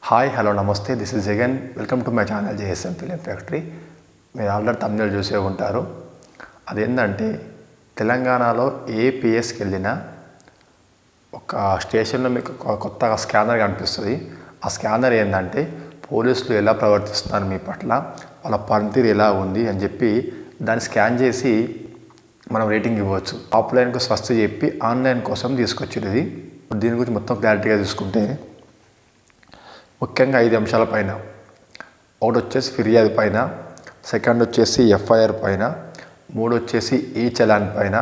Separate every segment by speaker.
Speaker 1: Hi hello నమస్తే this is Jagan welcome to my channel JSM film factory. మీరు already తమిళ చూసే ఉంటారు. అదేంటంటే తెలంగాణలో ఏ పిఎస్కి వెళ్ళినా ఒక స్టేషన్లో మీకు కొత్తగా స్కానర్ కనిపిస్తుంది. ఆ స్కానర్ ఏంటంటే పోలీసులు ఎలా ప్రవర్తిస్తున్నారు మీ పట్ల, వాళ్ళ పనితీరు ఎలా ఉంది అని చెప్పి దాన్ని స్కాన్ చేసి మనం రేటింగ్ ఇవ్వచ్చు. ఆఫ్లైన్కు స్వస్థ చెప్పి ఆన్లైన్ కోసం తీసుకొచ్చేది. దీని గురించి మొత్తం క్లారిటీగా చూసుకుంటే ముఖ్యంగా 5 అంశాల పైన, ఒకటి వచ్చేసి ఫిర్యాదు పైన, సెకండ్ వచ్చేసి ఎఫ్ఐఆర్ పైన, 3 వచ్చేసి ఈ చలాన్ పైన,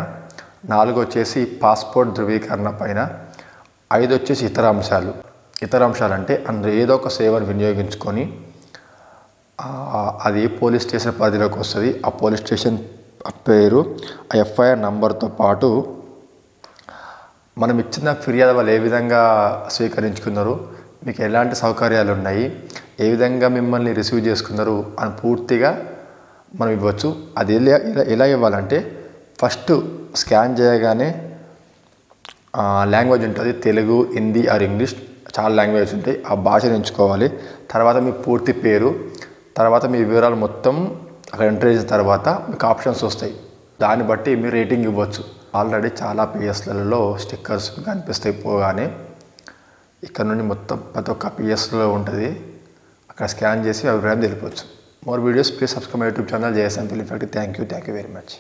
Speaker 1: 4 వచ్చేసి పాస్పోర్ట్ ధృవీకరణ పైన, 5 వచ్చేసి ఇతర అంశాలు. ఇతర అంశాలు అంటే అందులో ఏదో ఒక సేవను వినియోగించుకొని అది ఏ పోలీస్ స్టేషన్ పరిధిలోకి వస్తుంది, ఆ పోలీస్ స్టేషన్ పేరు, ఆ ఎఫ్ఐఆర్ నంబర్తో పాటు మనం ఇచ్చిన ఫిర్యాదు వాళ్ళు ఏ విధంగా స్వీకరించుకున్నారు, మీకు ఎలాంటి సౌకర్యాలు ఉన్నాయి, ఏ విధంగా మిమ్మల్ని రిసీవ్ చేసుకున్నారు అని పూర్తిగా మనం ఇవ్వచ్చు. అది ఎలా ఇవ్వాలంటే ఫస్ట్ స్కాన్ చేయగానే లాంగ్వేజ్ ఉంటుంది, తెలుగు, హిందీ ఆర్ ఇంగ్లీష్, చాలా లాంగ్వేజెస్ ఉంటాయి. ఆ భాషను ఎంచుకోవాలి. తర్వాత మీ పూర్తి పేరు, తర్వాత మీ వివరాలు మొత్తం అక్కడ ఎంటర్ చేసిన తర్వాత మీకు ఆప్షన్స్ వస్తాయి. దాన్ని బట్టి మీరు రేటింగ్ ఇవ్వచ్చు. ఆల్రెడీ చాలా పిఎస్లలో స్టిక్కర్స్ కనిపిస్తాయి పోగానే. ఇక్కడ నుండి మొత్తం ప్రతి ఒక్క పిఎస్లో ఉంటుంది. అక్కడ స్కాన్ చేసి అభిప్రాయం తెలిపవచ్చు. More videos please subscribe my YouTube channel JSM film factory. Thank you very much.